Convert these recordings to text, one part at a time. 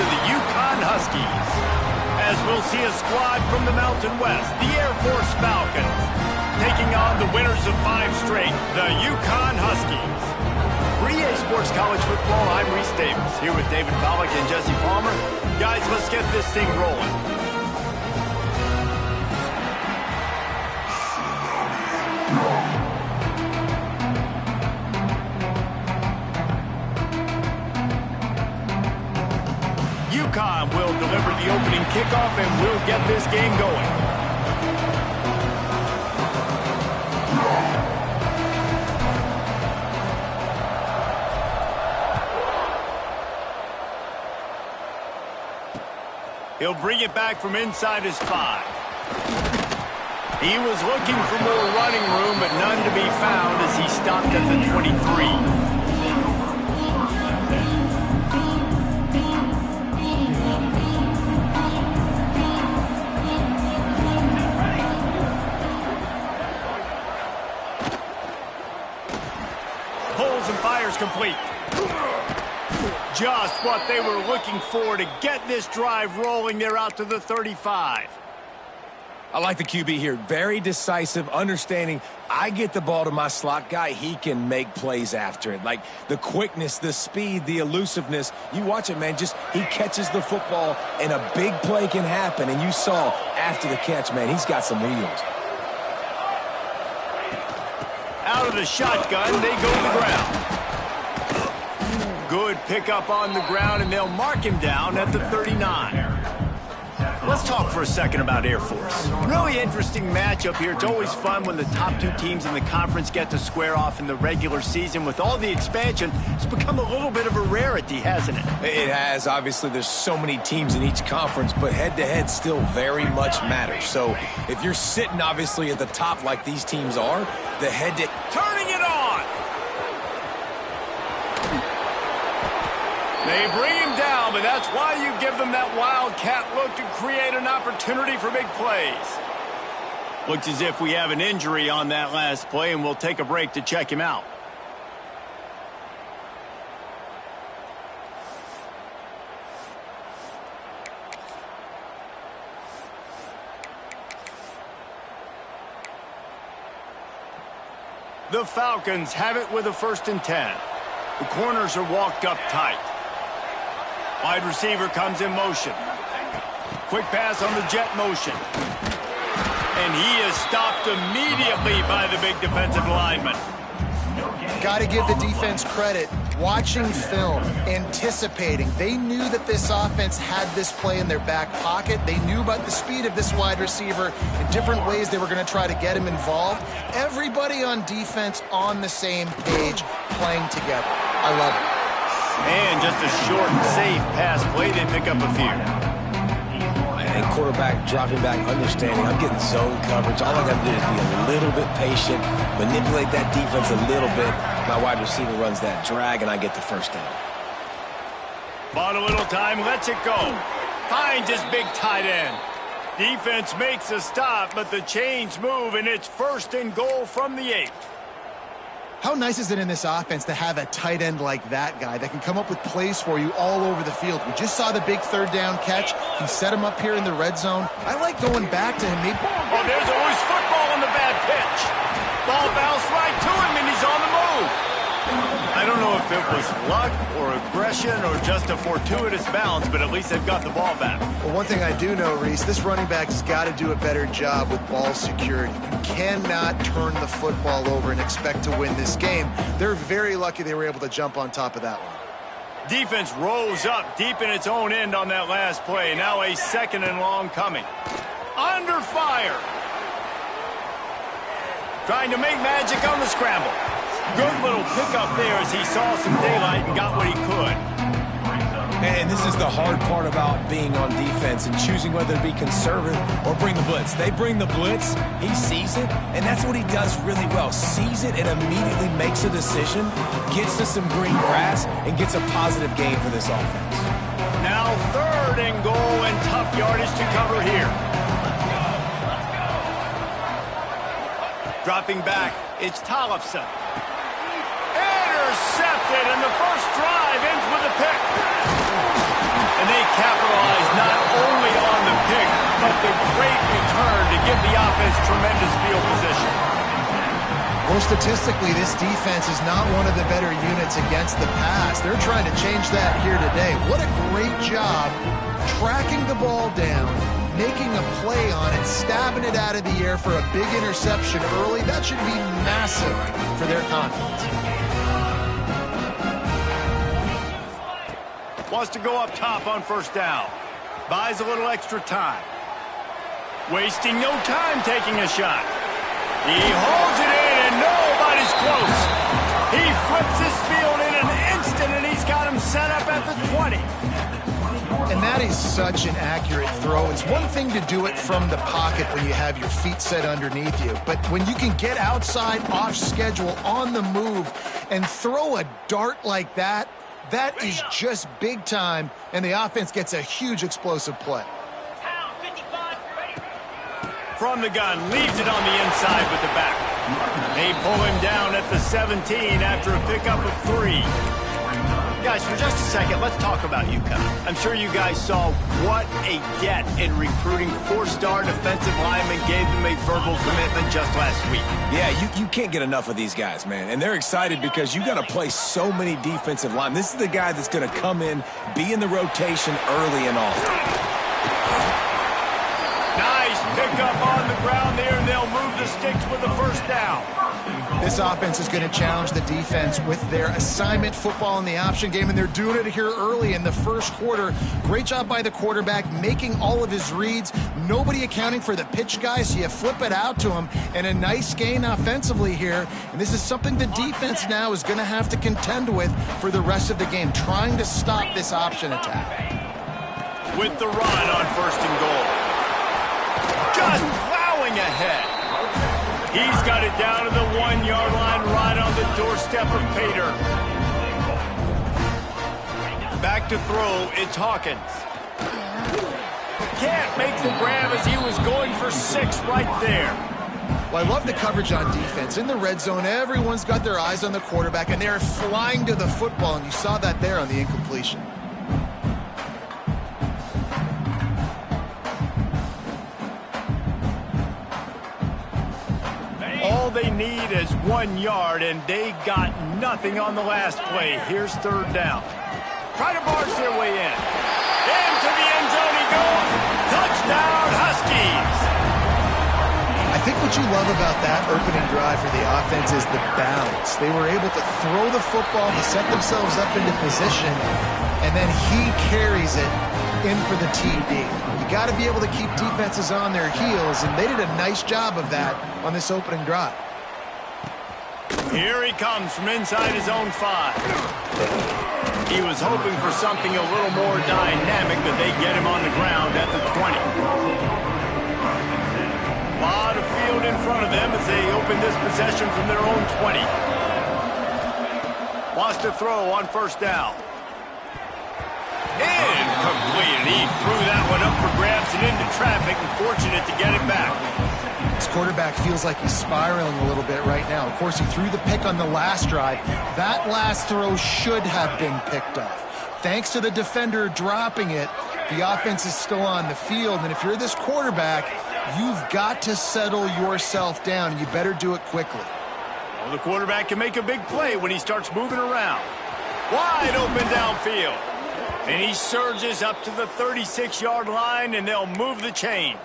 to the UConn Huskies. As we'll see a squad from the Mountain West, the Air Force Falcons, taking on the winners of 5 straight, the UConn Huskies. For EA Sports College Football, I'm Reese Davis, here with David Pollack and Jesse Palmer. Guys, let's get this thing rolling. UConn will deliver the opening kickoff, and we'll get this game going. He'll bring it back from inside his 5. He was looking for more running room, but none to be found as he stopped at the 23. Fires complete. Just what they were looking for to get this drive rolling. They're out to the 35. I like the QB here. Very decisive, understanding I get the ball to my slot guy, he can make plays after it. Like the quickness, the speed, the elusiveness. You watch it, man. Just he catches the football and a big play can happen. And you saw after the catch, man, he's got some wheels. Out of the shotgun, they go to the ground. Good pickup on the ground, and they'll mark him down at the 39. Let's talk for a second about Air Force. Really interesting matchup here. It's always fun when the top 2 teams in the conference get to square off in the regular season. With all the expansion, it's become a little bit of a rarity, hasn't it? It has. Obviously, there's so many teams in each conference, but head-to-head still very much matters. So if you're sitting, obviously, at the top like these teams are, the head-to... Turning it on! They bring him down, but that's why you give them that wildcat look to create an opportunity for big plays. Looks as if we have an injury on that last play, and we'll take a break to check him out. The Falcons have it with a 1st and 10. The corners are walked up tight. Wide receiver comes in motion. Quick pass on the jet motion. And he is stopped immediately by the big defensive lineman. Got to give the defense credit. Watching film, anticipating. They knew that this offense had this play in their back pocket. They knew about the speed of this wide receiver in different ways they were going to try to get him involved. Everybody on defense on the same page, playing together. I love it. And just a short and safe pass play. They pick up a few. And quarterback dropping back, understanding I'm getting zone coverage. All I got to do is be a little bit patient, manipulate that defense a little bit. My wide receiver runs that drag, and I get the 1st down. Bought a little time, lets it go. Finds his big tight end. Defense makes a stop, but the chains move, and it's 1st and goal from the 8. How nice is it in this offense to have a tight end like that guy that can come up with plays for you all over the field? We just saw the big 3rd down catch. He set him up here in the red zone. I like going back to him. Oh, there's a loose football on the bad pitch. Ball bounced right to him, and he's on the move. I don't know if it was luck or aggression or just a fortuitous bounce, but at least they've got the ball back. Well, one thing I do know, Reese, this running back's got to do a better job with ball security. You cannot turn the football over and expect to win this game. They're very lucky they were able to jump on top of that one. Defense rose up deep in its own end on that last play. Now a 2nd and long coming. Under fire. Trying to make magic on the scramble. Good little pickup there as he saw some daylight and got what he could. And this is the hard part about being on defense and choosing whether to be conservative or bring the blitz. They bring the blitz, he sees it, and that's what he does really well. Sees it and immediately makes a decision, gets to some green grass, and gets a positive gain for this offense. Now 3rd and goal, and tough yardage to cover here. Dropping back, it's Tollefson. Intercepted, and the first drive ends with a pick. And they has tremendous field position. Well, statistically, this defense is not one of the better units against the pass. They're trying to change that here today. What a great job tracking the ball down, making a play on it, stabbing it out of the air for a big interception early. That should be massive for their confidence. Wants to go up top on first down. Buys a little extra time. Wasting no time taking a shot. He holds it in, and nobody's close. He flips this field in an instant, and he's got him set up at the 20. And that is such an accurate throw. It's one thing to do it from the pocket when you have your feet set underneath you, but when you can get outside, off schedule, on the move, and throw a dart like that, that is just big time, and the offense gets a huge explosive play. From the gun, leaves it on the inside with the back. They pull him down at the 17 after a pickup of 3. Guys, for just a second, let's talk about UConn. I'm sure you guys saw what a get in recruiting 4-star defensive linemen gave them a verbal commitment just last week. Yeah, you can't get enough of these guys, man. And they're excited because you got to play so many defensive linemen. This is the guy that's going to come in, be in the rotation early and often. Nice pickup on the ground there, and they'll move the sticks with the first down. This offense is going to challenge the defense with their assignment football in the option game, and they're doing it here early in the first quarter. Great job by the quarterback, making all of his reads. Nobody accounting for the pitch guy, so you flip it out to him, and a nice gain offensively here. And this is something the defense now is going to have to contend with for the rest of the game, trying to stop this option attack. With the run on first and goal. Just plowing ahead. He's got it down to the 1-yard line right on the doorstep of Pater. Back to throw, it's Hawkins. Can't make the grab as he was going for 6 right there. Well, I love the coverage on defense. In the red zone, everyone's got their eyes on the quarterback, and they're flying to the football, and you saw that there on the incompletion. All they need is 1 yard, and they got nothing on the last play. Here's third down. Try to barge their way in. Into the end zone he goes. Touchdown, Huskies. I think what you love about that opening drive for the offense is the balance. They were able to throw the football to set themselves up into position, and then he carries it in for the TD. You got to be able to keep defenses on their heels, and they did a nice job of that on this opening drive. Here he comes from inside his own 5. He was hoping for something a little more dynamic, but they get him on the ground at the 20. A lot of field in front of them as they open this possession from their own 20. Wants to throw on first down. Incomplete. He threw that one up for grabs and into traffic, and fortunate to get it back. This quarterback feels like he's spiraling a little bit right now. Of course, he threw the pick on the last drive. That last throw should have been picked off. Thanks to the defender dropping it, the offense is still on the field, and if you're this quarterback, you've got to settle yourself down, and you better do it quickly. Well, the quarterback can make a big play when he starts moving around. Wide open downfield. And he surges up to the 36-yard line, and they'll move the chains.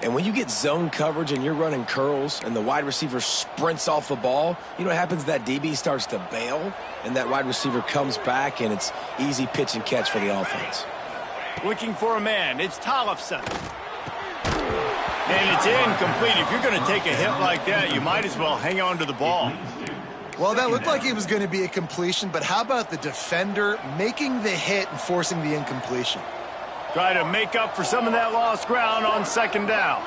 And when you get zone coverage and you're running curls and the wide receiver sprints off the ball, you know what happens? That DB starts to bail, and that wide receiver comes back, and it's easy pitch and catch for the offense. Looking for a man. It's Tollefson. And it's incomplete. If you're going to take a hit like that, you might as well hang on to the ball. Well, that looked like it was going to be a completion, but how about the defender making the hit and forcing the incompletion? Try to make up for some of that lost ground on second down.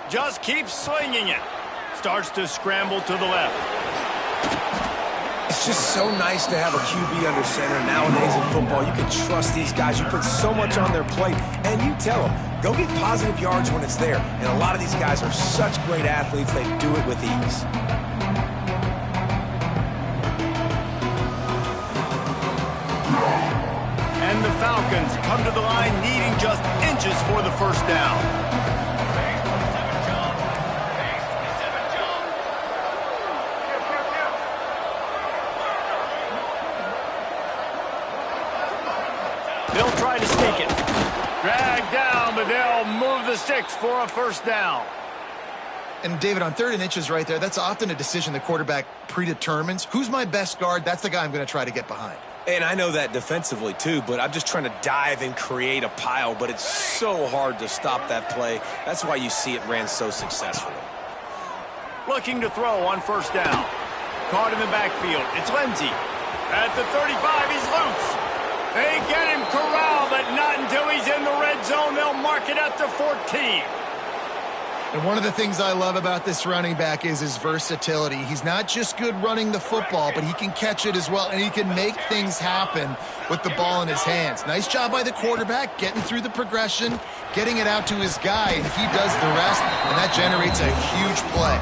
Just keeps slinging it. Starts to scramble to the left. It's just so nice to have a QB under center nowadays in football. You can trust these guys. You put so much on their plate, and you tell them, go get positive yards when it's there. And a lot of these guys are such great athletes, they do it with ease. come to the line needing just inches for the first down. They'll try to sneak it. Dragged down, but they'll move the sticks for a first down. And, David, on 3rd and inches right there, that's often a decision the quarterback predetermines. Who's my best guard? That's the guy I'm going to try to get behind. And I know that defensively, too, but I'm just trying to dive and create a pile, but it's so hard to stop that play. That's why you see it ran so successfully. Looking to throw on first down. Caught in the backfield. It's Lindsey. At the 35, he's loose. They get him corralled, but not until he's in the red zone. They'll mark it at the 14. And one of the things I love about this running back is his versatility. He's not just good running the football, but he can catch it as well, and he can make things happen with the ball in his hands. Nice job by the quarterback, getting through the progression, getting it out to his guy, and he does the rest, and that generates a huge play.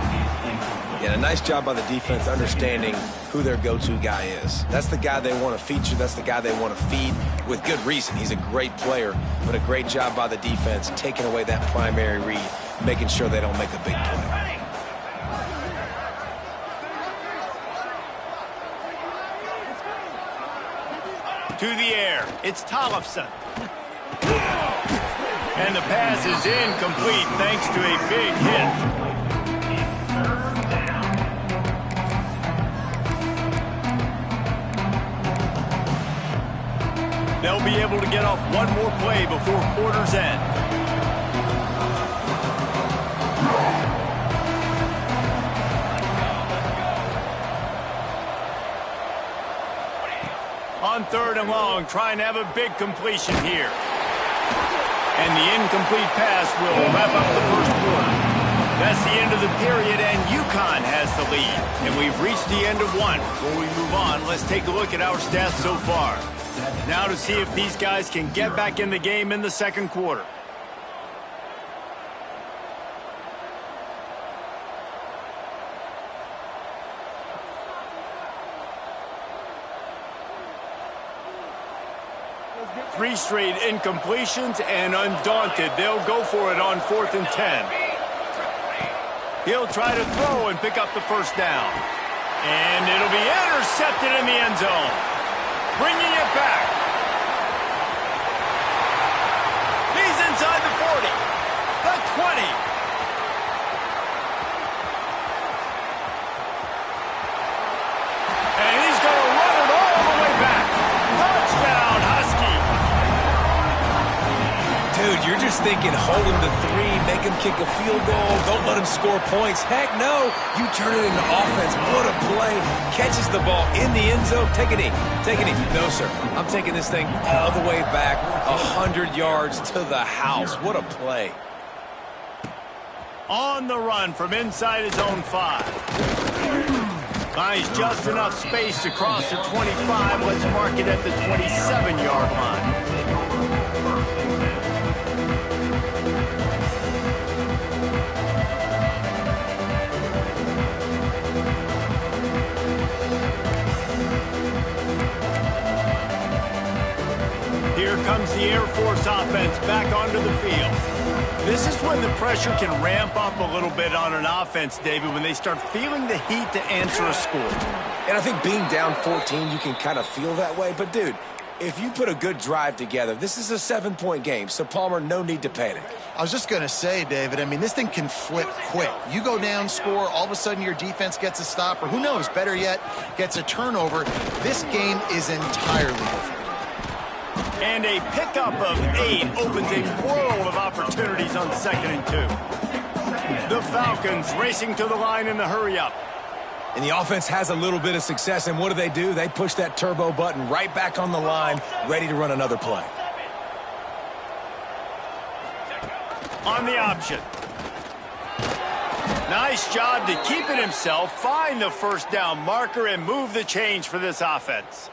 Yeah, a nice job by the defense understanding who their go-to guy is. That's the guy they want to feature. That's the guy they want to feed with good reason. He's a great player, but a great job by the defense taking away that primary read, making sure they don't make a big play. To the air, it's Tollefson. And the pass is incomplete thanks to a big hit. They'll be able to get off one more play before quarter's end. On 3rd and long, trying to have a big completion here. And the incomplete pass will wrap up the first quarter. That's the end of the period, and UConn has the lead. And we've reached the end of one. Before we move on, let's take a look at our stats so far. Now to see if these guys can get back in the game in the second quarter. Three straight incompletions, and undaunted, they'll go for it on 4th and 10. He'll try to throw and pick up the first down. And it'll be intercepted in the end zone. Bringing it back. He's inside the 40, the 20. And he's going to run it all the way back. Touchdown, Huskies. Dude, you're just thinking hold him to 3, make him kick a field goal, don't let him score points. Heck no, you turn it into offense. What a play. Catches the ball in the end zone. Take a knee. Take a knee. No, sir. I'm taking this thing all the way back 100 yards to the house. What a play. On the run from inside his own 5. Finds just enough space to cross the 25. Let's mark it at the 27-yard line. Here comes the Air Force offense back onto the field. This is when the pressure can ramp up a little bit on an offense, David, when they start feeling the heat to answer a score. And I think being down 14, you can kind of feel that way. But, dude, if you put a good drive together, this is a 7-point game. So, Palmer, no need to panic. I was just going to say, David, I mean, this thing can flip quick. You go down, score, all of a sudden your defense gets a stop, or who knows, better yet, gets a turnover. This game is entirely different. And a pickup of 8 opens a world of opportunities on 2nd and 2. The Falcons racing to the line in the hurry-up. And the offense has a little bit of success, and what do? They push that turbo button right back on the line, ready to run another play. On the option. Nice job to keep it himself, find the first down marker, and move the change for this offense.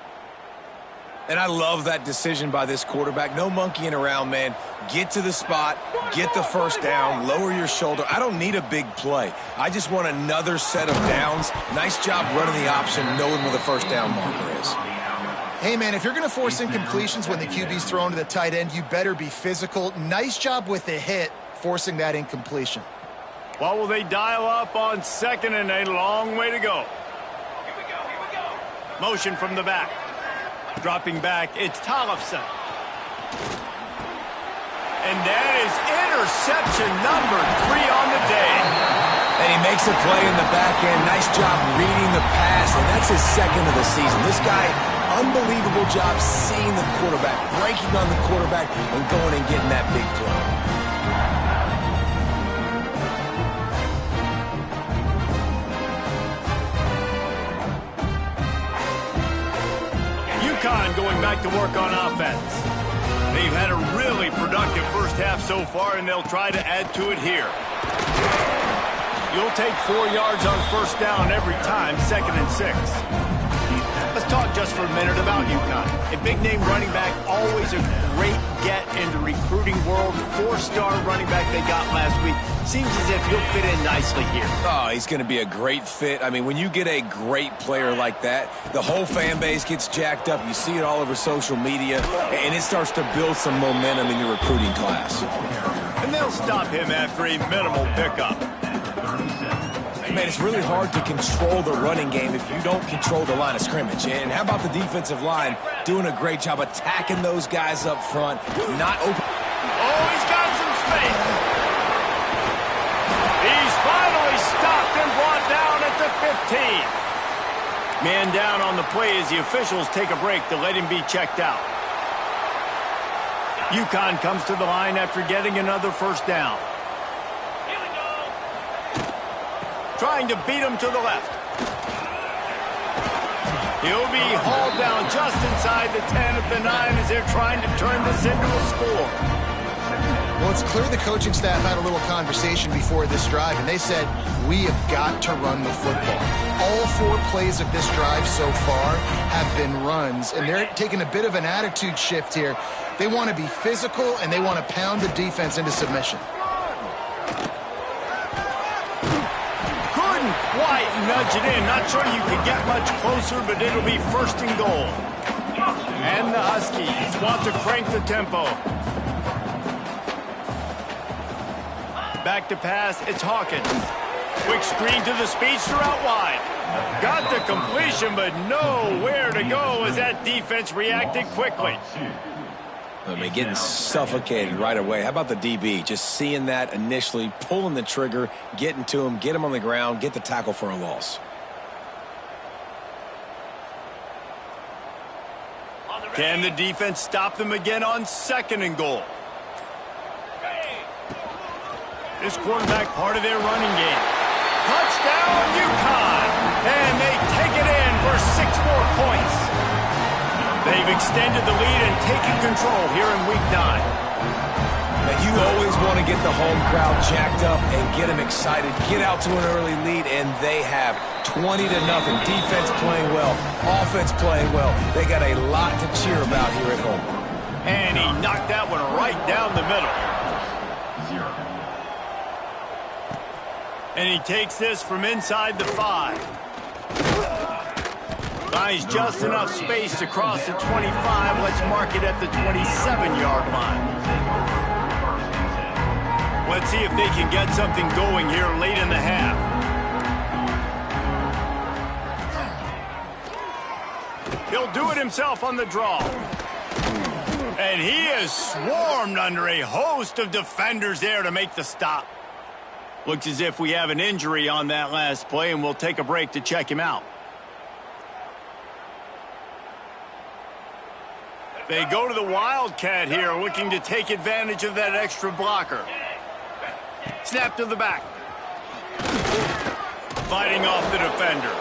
And I love that decision by this quarterback. No monkeying around, man. Get to the spot, get the first down, lower your shoulder. I don't need a big play. I just want another set of downs. Nice job running the option, knowing where the first down marker is. Hey, man, if you're going to force incompletions when the QB's thrown to the tight end, you better be physical. Nice job with the hit, forcing that incompletion. What will they dial up on 2nd and a long way to go? Here we go. Motion from the back. Dropping back, it's Tollefson. And that is interception number 3 on the day. And he makes a play in the back end. Nice job reading the pass, and that's his 2nd of the season. This guy, unbelievable job seeing the quarterback, breaking on the quarterback, and going and getting that big play. UConn going back to work on offense. They've had a really productive first half so far, and they'll try to add to it here. You'll take 4 yards on first down every time, 2nd and 6. Let's talk just for a minute about UConn. A big-name running back, always a great get in the recruiting world. 4-star running back they got last week. Seems as if he'll fit in nicely here. Oh, he's going to be a great fit. I mean, when you get a great player like that, the whole fan base gets jacked up. You see it all over social media, and it starts to build some momentum in your recruiting class. And they'll stop him after a minimal pickup. Man, it's really hard to control the running game if you don't control the line of scrimmage. And how about the defensive line doing a great job attacking those guys up front, not open. Oh, he's got some space. He's finally stopped and brought down at the 15. Man down on the play as the officials take a break to let him be checked out. UConn comes to the line after getting another first down. Trying to beat him to the left. He'll be hauled down just inside the 10 at the 9 as they're trying to turn this into a score. Well, it's clear the coaching staff had a little conversation before this drive, and they said, we have got to run the football. All 4 plays of this drive so far have been runs, and they're taking a bit of an attitude shift here. They want to be physical, and they want to pound the defense into submission. Quite nudge it in. Not sure you can get much closer, but it'll be 1st and goal. And the Huskies want to crank the tempo. Back to pass, it's Hawkins. Quick screen to the speedster out wide. Got the completion, but nowhere to go as that defense reacted quickly. I mean, getting suffocated right away. How about the DB? Just seeing that initially, pulling the trigger, getting to him, get him on the ground, get the tackle for a loss. Can the defense stop them again on 2nd and goal? This quarterback part of their running game. Touchdown, UConn! And they take it in for 6 more points. They've extended the lead and taken control here in Week 9. Now, you always want to get the home crowd jacked up and get them excited, get out to an early lead, and they have 20-0. Defense playing well, offense playing well. They got a lot to cheer about here at home. And he knocked that one right down the middle. And he takes this from inside the 5. Buys just enough space to cross the 25. Let's mark it at the 27-yard line. Let's see if they can get something going here late in the half. He'll do it himself on the draw. And he is swarmed under a host of defenders there to make the stop. Looks as if we have an injury on that last play, and we'll take a break to check him out. They go to the Wildcat here, looking to take advantage of that extra blocker. Snap to the back. Fighting off the defender.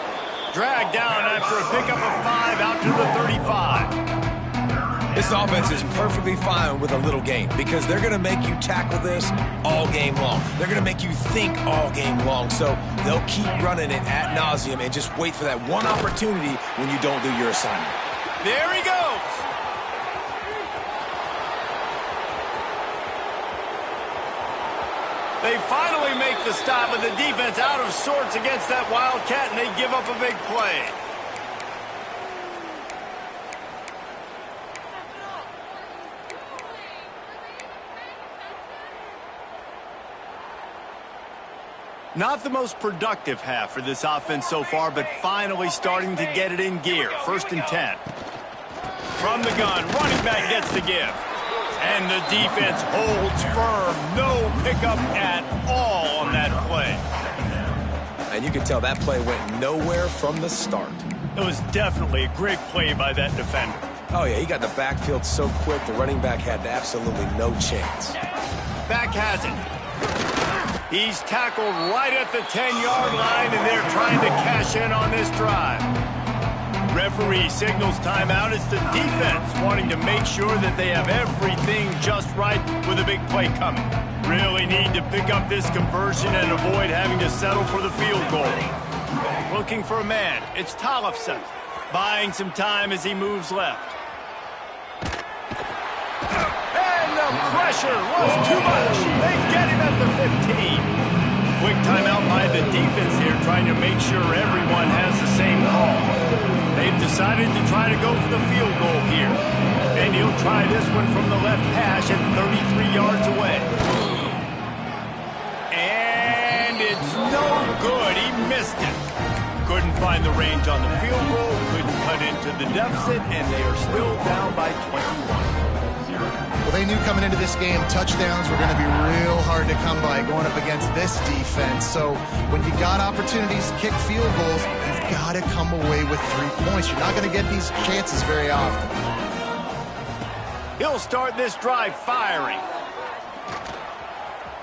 Dragged down after a pickup of 5 out to the 35. This offense is perfectly fine with a little game because they're going to make you tackle this all game long. They're going to make you think all game long. So they'll keep running it ad nauseum and just wait for that one opportunity when you don't do your assignment. There he goes. They finally make the stop, and the defense out of sorts against that Wildcat, and they give up a big play. Not the most productive half for this offense so far, but finally starting to get it in gear. 1st and 10. From the gun, running back gets the give. And the defense holds firm. No pickup at all on that play. And you can tell that play went nowhere from the start. It was definitely a great play by that defender. Oh, yeah, he got the backfield so quick, the running back had absolutely no chance. Back has it. He's tackled right at the 10-yard line, and they're trying to cash in on this drive. Referee signals timeout. It's the defense wanting to make sure that they have everything just right with a big play coming. Really need to pick up this conversion and avoid having to settle for the field goal. Looking for a man. It's Tollefson. Buying some time as he moves left. And the pressure was too much. They get him at the 15. Quick timeout by the defense here, trying to make sure everyone has the same call. They've decided to try to go for the field goal here. And he'll try this one from the left hash at 33 yards away. And it's no good. He missed it. Couldn't find the range on the field goal, couldn't cut into the deficit, and they are still down by 21. Well, they knew coming into this game touchdowns were going to be real hard to come by going up against this defense. So when you got opportunities to kick field goals, you've got to come away with 3 points. You're not going to get these chances very often. He'll start this drive firing.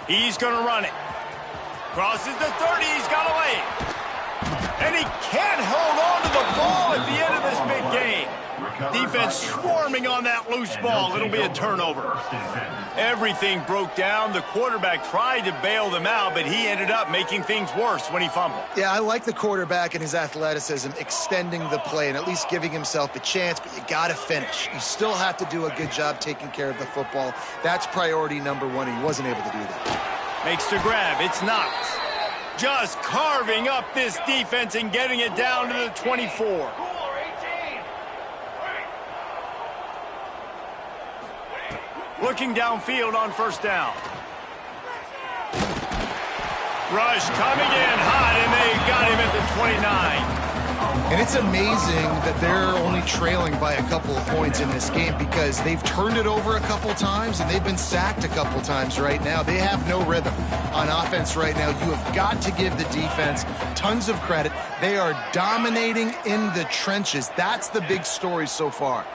He's going to run it. Crosses the 30, he's got to lay it. And he can't hold on to the ball at the end of this big game. Defense swarming on that loose ball. It'll be a turnover. Everything broke down. The quarterback tried to bail them out, but he ended up making things worse when he fumbled. Yeah, I like the quarterback and his athleticism extending the play and at least giving himself a chance, but you got to finish. You still have to do a good job taking care of the football. That's priority number one, and he wasn't able to do that. Makes the grab. It's Knox. Just carving up this defense and getting it down to the 24. Looking downfield on 1st down. Rush coming in hot, and they got him at the 29. And it's amazing that they're only trailing by a couple of points in this game because they've turned it over a couple times and they've been sacked a couple times right now. They have no rhythm on offense right now. You have got to give the defense tons of credit. They are dominating in the trenches. That's the big story so far.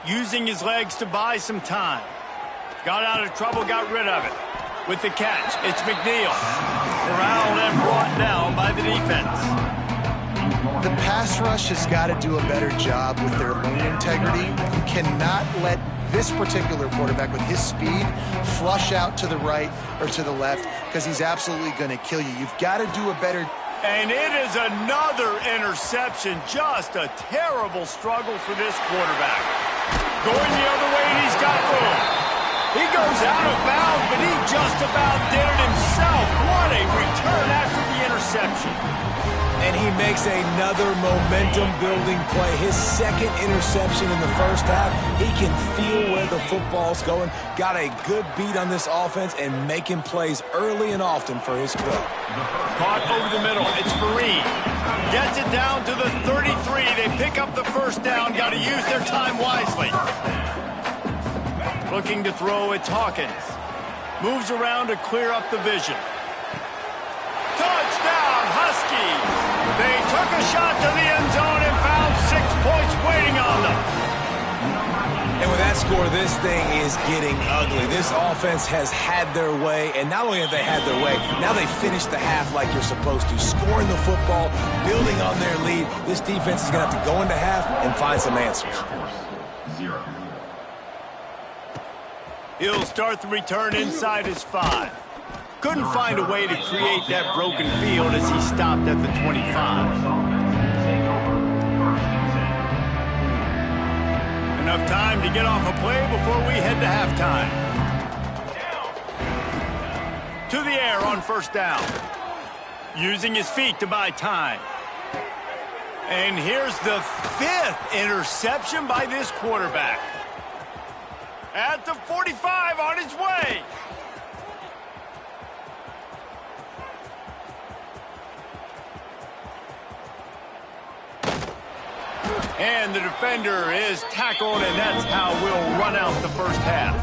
Using his legs to buy some time. Got out of trouble, got rid of it. With the catch, it's McNeil. Corralled and brought down by the defense. The pass rush has got to do a better job with their lane integrity. You cannot let this particular quarterback with his speed flush out to the right or to the left because he's absolutely going to kill you. You've got to do a better. And it is another interception. Just a terrible struggle for this quarterback. Going the other way, and he's got room. He goes out of bounds, but he just about did it himself. What a return after the interception. And he makes another momentum-building play. His 2nd interception in the 1st half. He can feel where the football's going. Got a good beat on this offense and making plays early and often for his club. Caught over the middle. It's Fareed. Gets it down to the 33. They pick up the 1st down. Got to use their time wisely. Looking to throw, it's Hawkins. Moves around to clear up the vision. Touchdown, Huskies! They took a shot to the end zone and found 6 points waiting on them. And with that score, this thing is getting ugly. This offense has had their way, and not only have they had their way, now they finished the half like you're supposed to, scoring the football, building on their lead. This defense is going to have to go into half and find some answers. He'll start the return inside his 5. Couldn't find a way to create that broken field as he stopped at the 25. Enough time to get off a play before we head to halftime. To the air on 1st down. Using his feet to buy time. And here's the 5th interception by this quarterback. At the 45 on his way. And the defender is tackled, and that's how we'll run out the first half.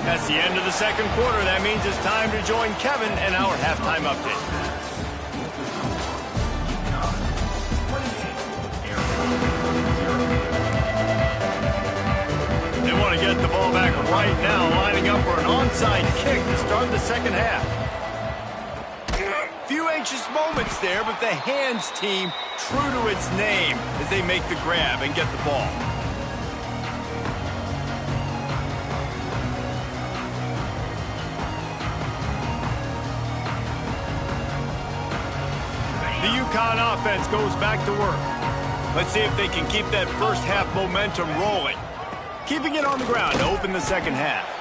That's the end of the second quarter. That means it's time to join Kevin and our halftime update. They want to get the ball back right now, lining up for an onside kick to start the second half. Few anxious moments there, but the hands team true to its name as they make the grab and get the ball. The UConn offense goes back to work. Let's see if they can keep that first half momentum rolling. Keeping it on the ground to open the second half.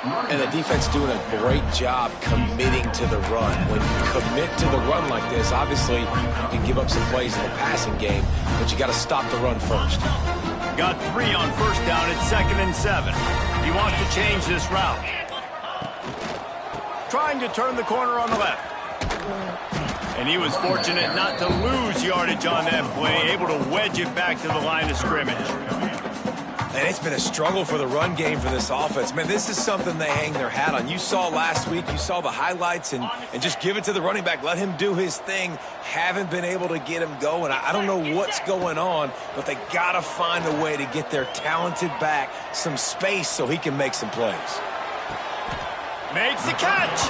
And the defense doing a great job committing to the run. When you commit to the run like this, obviously you can give up some plays in the passing game, but you got to stop the run first. Got 3 on first down at 2nd and 7. He wants to change this route. Trying to turn the corner on the left. And he was fortunate not to lose yardage on that play, able to wedge it back to the line of scrimmage. And it's been a struggle for the run game for this offense. Man, this is something they hang their hat on. You saw last week, you saw the highlights, and just give it to the running back. Let him do his thing. Haven't been able to get him going. I don't know what's going on, but they got to find a way to get their talented back some space so he can make some plays. Makes the catch.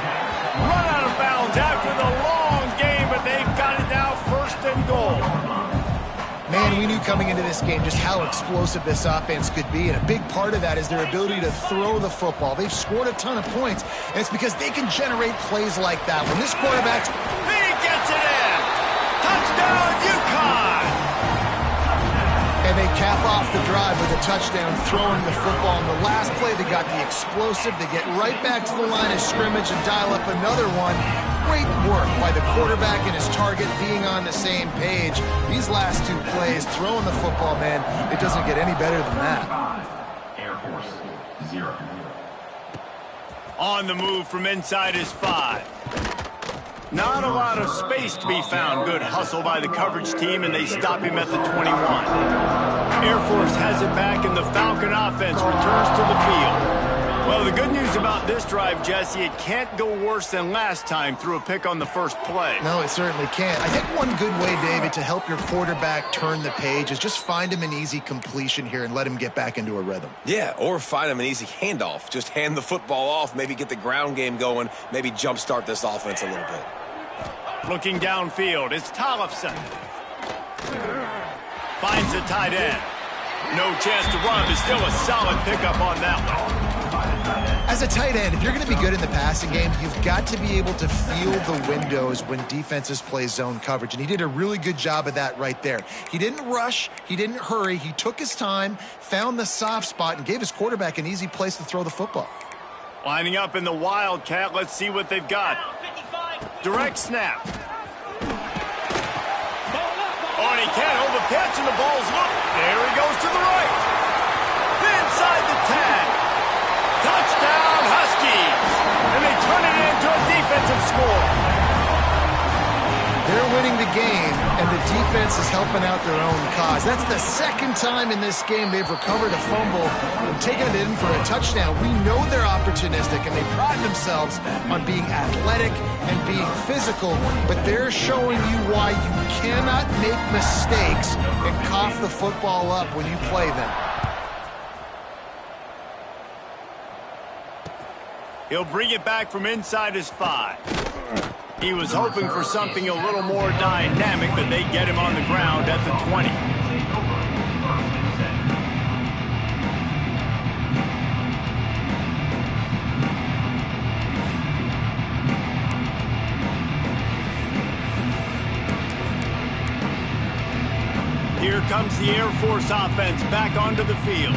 Run out of bounds after the long game, but they've got it now 1st and goal. Man, we knew coming into this game just how explosive this offense could be, and a big part of that is their ability to throw the football. They've scored a ton of points, and it's because they can generate plays like that. When this quarterback's... He gets it in! Touchdown, UConn! And they cap off the drive with a touchdown throwing the football. On the last play, they got the explosive. They get right back to the line of scrimmage and dial up another one. Great work by the quarterback and his target being on the same page. These last 2 plays, throwing the football, man, it doesn't get any better than that. Air Force, 0. On the move from inside his 5. Not a lot of space to be found. Good hustle by the coverage team, and they stop him at the 21. Air Force has it back, and the Falcon offense returns to the field. Well, the good news about this drive, Jesse, it can't go worse than last time through a pick on the first play. No, it certainly can't. I think one good way, David, to help your quarterback turn the page is just find him an easy completion here and let him get back into a rhythm. Yeah, or find him an easy handoff. Just hand the football off, maybe get the ground game going, maybe jumpstart this offense a little bit. Looking downfield, it's Tollefson. Finds the tight end. No chance to run, but still a solid pickup on that one. As a tight end, if you're going to be good in the passing game, you've got to be able to feel the windows when defenses play zone coverage, and he did a really good job of that right there. He didn't rush, he didn't hurry, he took his time, found the soft spot, and gave his quarterback an easy place to throw the football. Lining up in the Wildcat, let's see what they've got. Direct snap. Oh, and he can't hold the pitch, and the ball's loose. There he goes to the right. Inside the 10. Touchdown, Huskies! And they turn it into a defensive score. They're winning the game, and the defense is helping out their own cause. That's the 2nd time in this game they've recovered a fumble and taken it in for a touchdown. We know they're opportunistic, and they pride themselves on being athletic and being physical, but they're showing you why you cannot make mistakes and cough the football up when you play them. He'll bring it back from inside his 5. He was hoping for something a little more dynamic, but they get him on the ground at the 20. Here comes the Air Force offense back onto the field.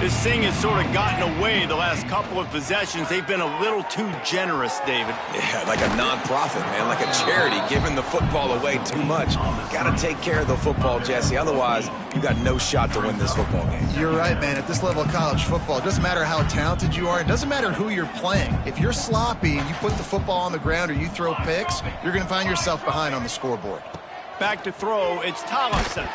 This thing has sort of gotten away the last couple of possessions. They've been a little too generous, David. Yeah, like a non-profit, man, like a charity, giving the football away too much. Got to take care of the football, Jesse. Otherwise, you got no shot to win this football game. You're right, man. At this level of college football, it doesn't matter how talented you are. It doesn't matter who you're playing. If you're sloppy and you put the football on the ground or you throw picks, you're going to find yourself behind on the scoreboard. Back to throw, it's Tollefson.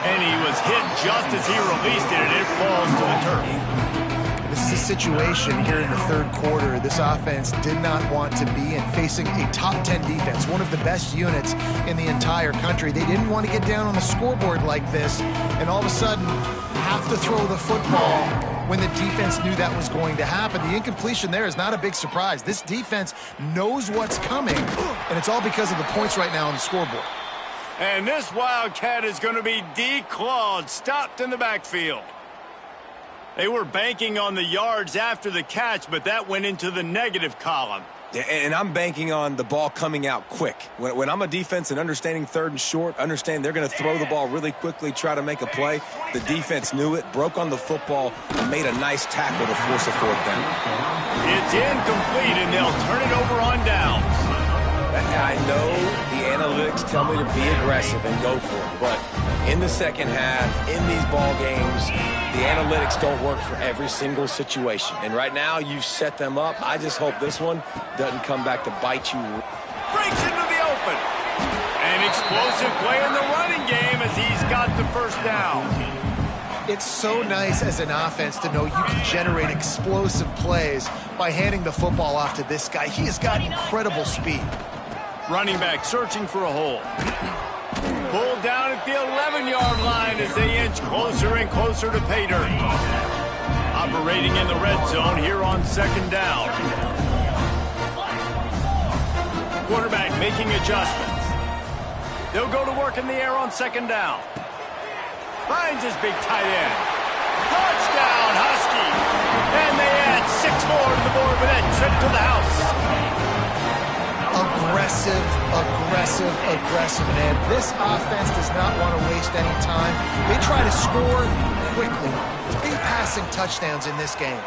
And he was hit just as he released it, and it falls to the turf. This is a situation here in the third quarter this offense did not want to be in, facing a top 10 defense, one of the best units in the entire country. They didn't want to get down on the scoreboard like this, and all of a sudden have to throw the football when the defense knew that was going to happen. The incompletion there is not a big surprise. This defense knows what's coming, and it's all because of the points right now on the scoreboard. And this Wildcat is going to be declawed, stopped in the backfield. They were banking on the yards after the catch, but that went into the negative column. Yeah, and I'm banking on the ball coming out quick. When I'm a defense and understanding third and short, understand they're going to throw the ball really quickly, try to make a play. The defense knew it, broke on the football, and made a nice tackle to force a fourth down. It's incomplete, and they'll turn it over on downs. I know the analytics tell me to be aggressive and go for it, but in the second half, in these ball games, the analytics don't work for every single situation. And right now, you've set them up. I just hope this one doesn't come back to bite you. Breaks into the open. An explosive play in the running game as he's got the first down. It's so nice as an offense to know you can generate explosive plays by handing the football off to this guy. He has got incredible speed. Running back searching for a hole. Pulled down at the 11-yard line as they inch closer and closer to pay dirt. Operating in the red zone here on second down. Quarterback making adjustments. They'll go to work in the air on second down. Finds his big tight end. Touchdown, Huskies. And they add 6 more to the board with that trip to the house. Aggressive, aggressive, aggressive, man. This offense does not want to waste any time. They try to score quickly. 3 passing touchdowns in this game.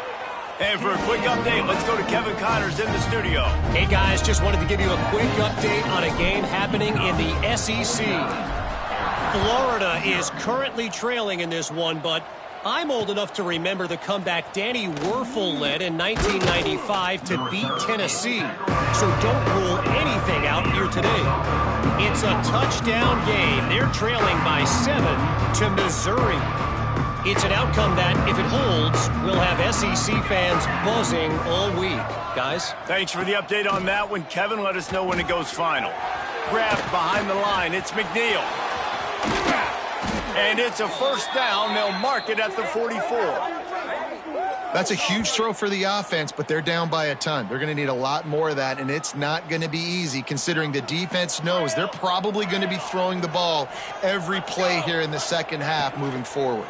And for a quick update, let's go to Kevin Connors in the studio. Hey, guys, just wanted to give you a quick update on a game happening in the SEC. Florida is currently trailing in this one, but I'm old enough to remember the comeback Danny Werfel led in 1995 to beat Tennessee. So don't rule anything out here today. It's a touchdown game. They're trailing by 7 to Missouri. It's an outcome that, if it holds, will have SEC fans buzzing all week. Guys? Thanks for the update on that one, Kevin. Let us know when it goes final. Grabbed behind the line. It's McNeil. And it's a first down. They'll mark it at the 44. That's a huge throw for the offense, but they're down by a ton. They're going to need a lot more of that, and it's not going to be easy considering the defense knows they're probably going to be throwing the ball every play here in the second half moving forward.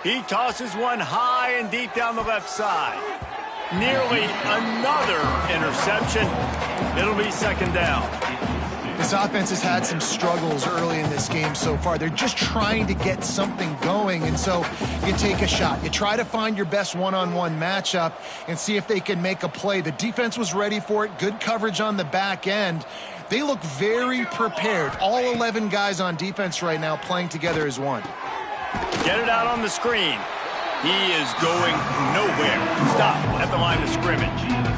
He tosses one high and deep down the left side. Nearly another interception. It'll be second down. This offense has had some struggles early in this game so far. They're just trying to get something going, and so you take a shot. You try to find your best one-on-one matchup and see if they can make a play. The defense was ready for it. Good coverage on the back end. They look very prepared. All 11 guys on defense right now playing together as one. Get it out on the screen. He is going nowhere. Stop at the line of scrimmage.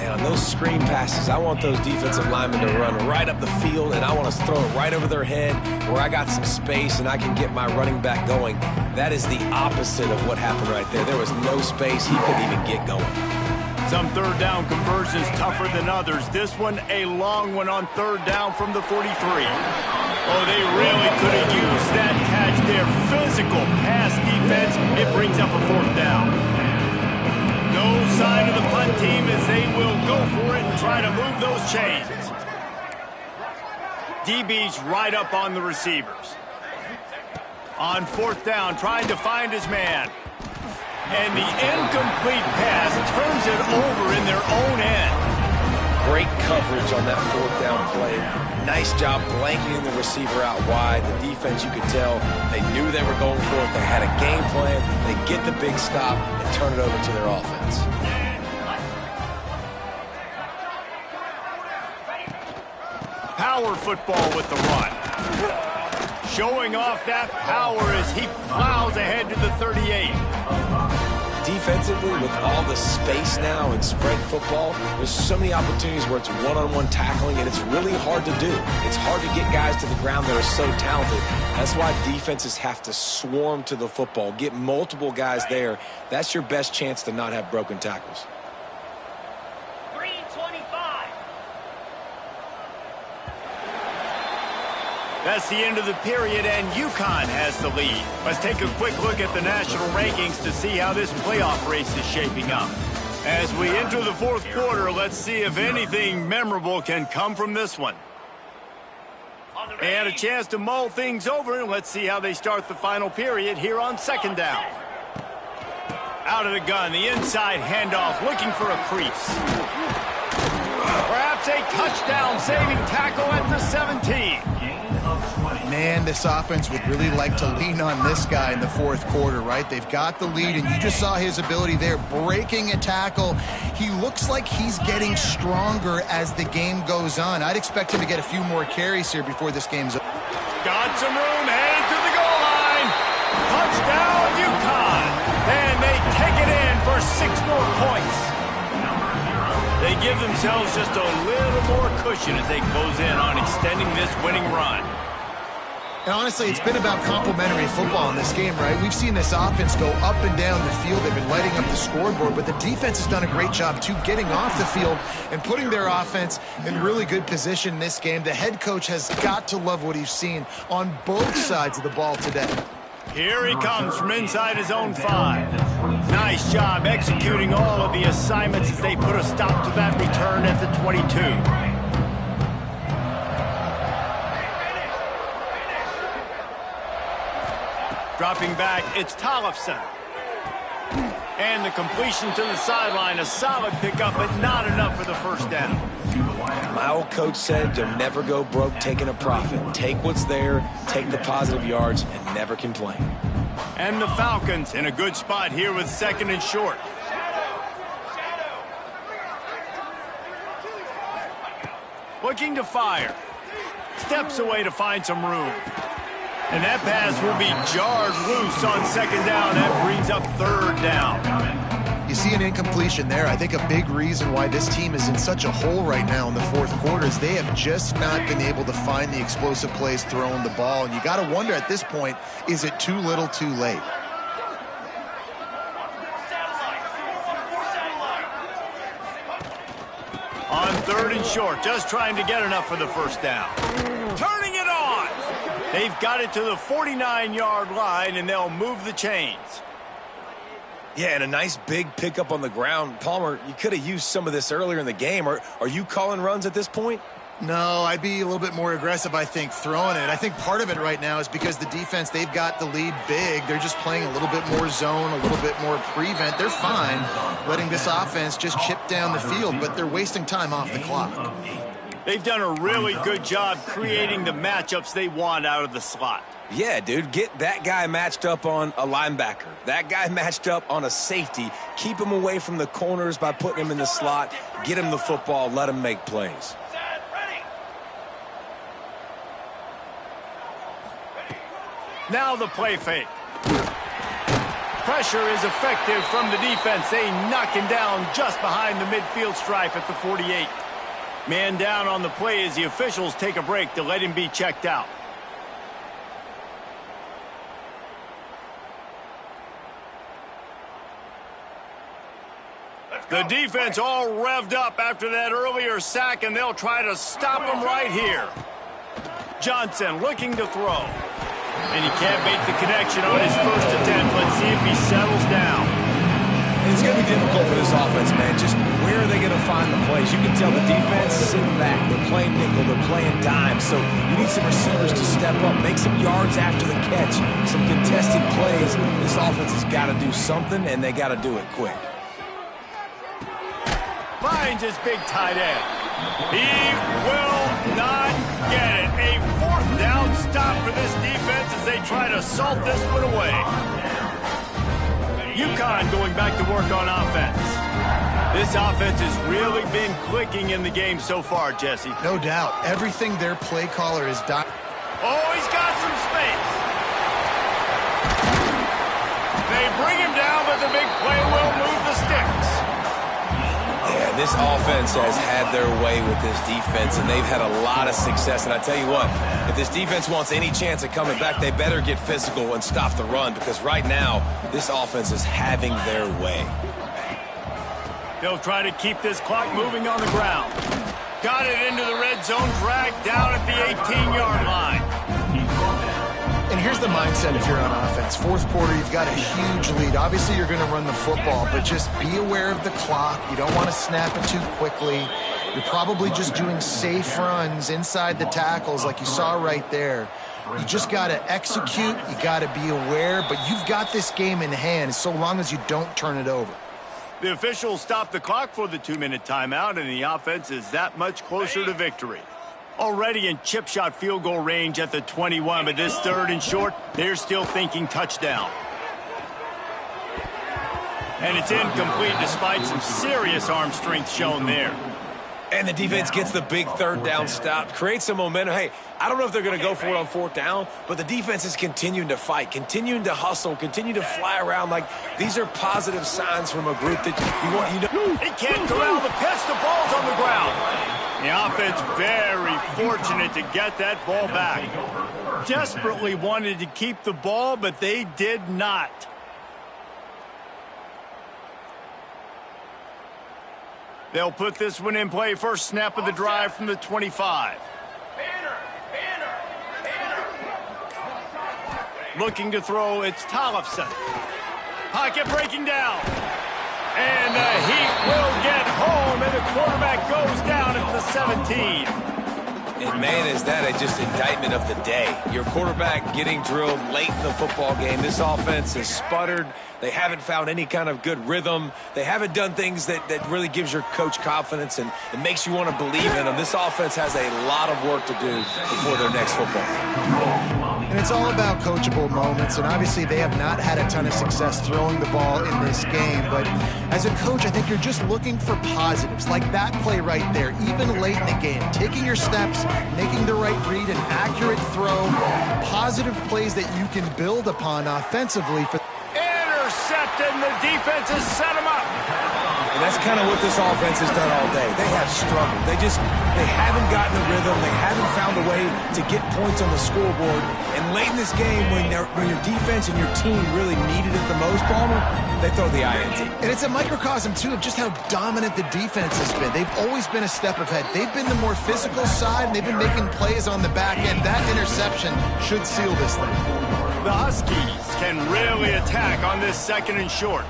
On those screen passes, I want those defensive linemen to run right up the field, and I want to throw it right over their head where I got some space and I can get my running back going. That is the opposite of what happened right there. There was no space. He couldn't even get going. Some third down conversions tougher than others. This one a long one on third down from the 43. Oh, they really could have used that catch there. Physical pass defense. It brings up a fourth down. No sign of the punt team as they will go for it and try to move those chains. DB's right up on the receivers. On fourth down, trying to find his man. And the incomplete pass turns it over in their own end. Great coverage on that fourth down play. Nice job blanketing the receiver out wide. The defense, you could tell, they knew they were going for it. They had a game plan. They get the big stop and turn it over to their offense. Power football with the run. Showing off that power as he plows ahead to the 38. Defensively, with all the space now in spread football, there's so many opportunities where it's one-on-one tackling, and it's really hard to do. It's hard to get guys to the ground that are so talented. That's why defenses have to swarm to the football, get multiple guys there. That's your best chance to not have broken tackles. That's the end of the period, and UConn has the lead. Let's take a quick look at the national rankings to see how this playoff race is shaping up. As we enter the fourth quarter, let's see if anything memorable can come from this one. And a chance to mull things over, and let's see how they start the final period here on second down. Out of the gun, the inside handoff, looking for a crease. Perhaps a touchdown-saving tackle at the 17. Man, this offense would really like to lean on this guy in the fourth quarter, right? They've got the lead, and you just saw his ability there, breaking a tackle. He looks like he's getting stronger as the game goes on. I'd expect him to get a few more carries here before this game's over. Got some room, headed to the goal line. Touchdown, UConn. And they take it in for 6 more points. They give themselves just a little more cushion as they close in on extending this winning run. And honestly, it's been about complementary football in this game, right? We've seen this offense go up and down the field. They've been lighting up the scoreboard, but the defense has done a great job, too, getting off the field and putting their offense in really good position in this game. The head coach has got to love what he's seen on both sides of the ball today. Here he comes from inside his own 5. Nice job executing all of the assignments as they put a stop to that return at the 22. Dropping back, it's Tollefson. And the completion to the sideline, a solid pickup, but not enough for the first down. My old coach said you'll never go broke taking a profit. Take what's there, take the positive yards, and never complain. And the Falcons in a good spot here with 2nd and short. Looking to fire. Steps away to find some room. And that pass will be jarred loose on 2nd down. That brings up 3rd down. You see an incompletion there. I think a big reason why this team is in such a hole right now in the fourth quarter is they have just not been able to find the explosive plays throwing the ball. And you got to wonder at this point, is it too little too late? On 3rd and short, just trying to get enough for the first down. Turning it on! They've got it to the 49-yard line, and they'll move the chains. Yeah, and a nice big pickup on the ground. Palmer, you could have used some of this earlier in the game. Are you calling runs at this point? No, I'd be a little bit more aggressive, I think, throwing it. I think part of it right now is because the defense, they've got the lead big. They're just playing a little bit more zone, a little bit more prevent. They're fine letting this offense just chip down the field, but they're wasting time off the clock. They've done a really good job creating the matchups they want out of the slot. Yeah, dude, get that guy matched up on a linebacker. That guy matched up on a safety. Keep him away from the corners by putting him in the slot. Get him the football. Let him make plays. Now the play fake. Pressure is effective from the defense. They knock him down just behind the midfield stripe at the 48. Man down on the play as the officials take a break to let him be checked out. The defense all revved up after that earlier sack, and they'll try to stop him right here. Johnson looking to throw. And he can't make the connection on his first attempt. Let's see if he settles down. It's going to be difficult for this offense, man. Just where are they going to find the plays? You can tell the defense sitting back. They're playing nickel. They're playing dime. So you need some receivers to step up, make some yards after the catch, some contested plays. This offense has got to do something, and they got to do it quick. Finds his big tight end. He will not get it. A fourth down stop for this defense as they try to salt this one away. UConn going back to work on offense. This offense has really been clicking in the game so far, Jesse. No doubt. Everything their play caller has done. Oh, he's got some space. They bring him down, but the big play will move the sticks. Yeah, this offense has had their way with this defense, and they've had a lot of success. And I tell you what, if this defense wants any chance of coming back, they better get physical and stop the run, because right now, this offense is having their way. They'll try to keep this clock moving on the ground. Got it into the red zone, dragged down at the 18-yard line. And here's the mindset if you're on offense. Fourth quarter, you've got a huge lead. Obviously, you're going to run the football, but just be aware of the clock. You don't want to snap it too quickly. You're probably just doing safe runs inside the tackles like you saw right there. You just got to execute. You got to be aware, but you've got this game in hand so long as you don't turn it over. The officials stopped the clock for the 2-minute timeout, and the offense is that much closer to victory. Already in chip shot field goal range at the 21, but this third and short, they're still thinking touchdown. And it's incomplete despite some serious arm strength shown there. And the defense gets the big third down stop, creates some momentum. Hey, I don't know if they're going to go for it on fourth down, but the defense is continuing to fight, continuing to hustle, continue to fly around. Like, these are positive signs from a group that you want. He can't corral the pitch. The ball's on the ground. The offense very fortunate to get that ball back. Desperately wanted to keep the ball, but they did not. They'll put this one in play. First snap of the drive from the 25. Looking to throw, it's Tollefson. Pocket breaking down. And the Heat will get home, and the quarterback goes down at the 17. And, man, is that just indictment of the day. Your quarterback getting drilled late in the football game. This offense has sputtered. They haven't found any kind of good rhythm. They haven't done things that really gives your coach confidence and it makes you want to believe in them. This offense has a lot of work to do before their next football. And it's all about coachable moments, and obviously they have not had a ton of success throwing the ball in this game, but as a coach, I think you're just looking for positives, like that play right there, even late in the game, taking your steps, making the right read, an accurate throw, positive plays that you can build upon offensively. Intercepted, and the defense has set him up. And that's kind of what this offense has done all day. They have struggled. They haven't gotten the rhythm. They haven't found a way to get points on the scoreboard. And late in this game, when your defense and your team really needed it the most, Palmer, they throw the INT. And it's a microcosm, too, of just how dominant the defense has been. They've always been a step ahead. They've been the more physical side, and they've been making plays on the back end. That interception should seal this thing. The Huskies can really attack on this second and short.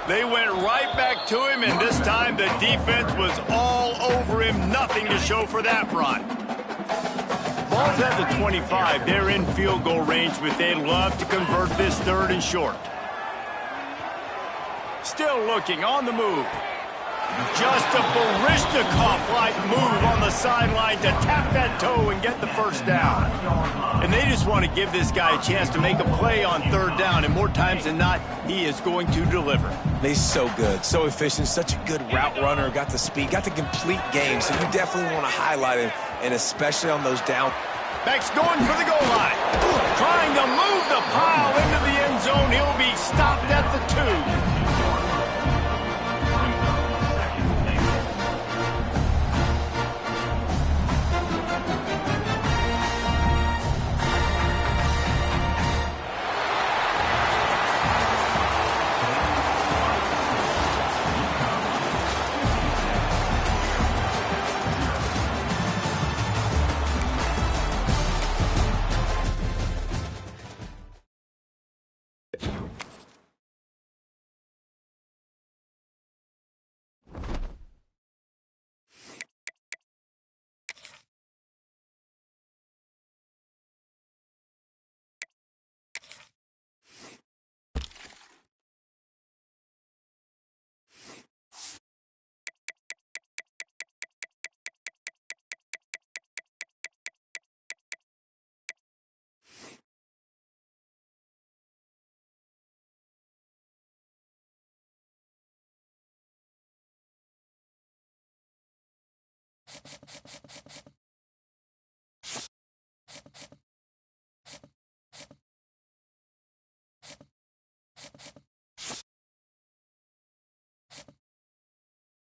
They went right back to him, and this time the defense was all over him. Nothing to show for that run. Ball's at the 25. They're in field goal range, but they'd love to convert this third and short. Still looking on the move. Just a Baryshnikov-like move on the sideline to tap that toe and get the first down. And they just want to give this guy a chance to make a play on third down, and more times than not, he is going to deliver. He's so good, so efficient, such a good route runner, got the speed, got the complete game, so you definitely want to highlight him, and especially on those down. Beck's going for the goal line. Trying to move the pile into the end zone. He'll be stopped at the 2.